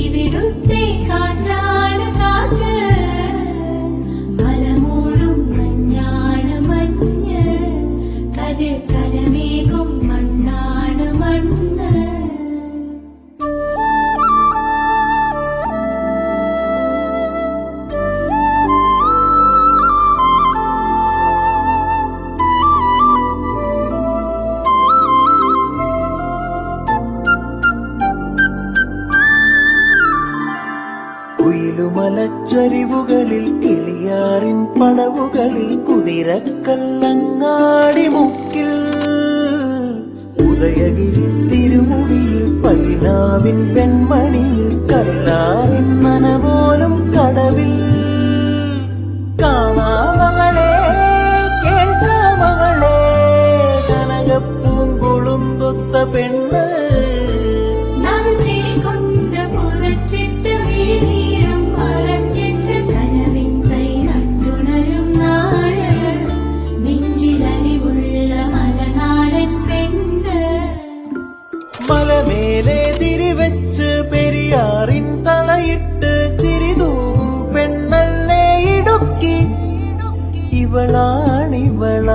ഇവിടുത്തെ കാറ്റാണ് കാറ്റ്, മലമൂടും മഞ്ഞാണ് മഞ്ഞ്, കതിർ കലമേകും മണ്ണാണ് മണ്ണ്. കുയിലുമലച്ചരിവുകളിൽ കിളിയാറിൻ പടവുകളിൽ കുതിരക്കല്ലങ്ങാടി മുക്കിൽ, ഉദയഗിരി തിരുമുടിയിൽ പൈനാവിൻ പെൺമണിയിൽ കല്ലാറിൻ നനപോലും കടവിൽ. കാണാമകളെ കേൾക്കാമകളെ കനകപ്പൂങ്കുളുന്തൊത്ത പെണ്ണ്, മലമേലെ തിരിവെച്ച് പെരിയാറിൻ തളയിട്ട് ചിരിതൂവും പെണ്ണല്ലേ ഇടുക്കി. ഇവളാണിവള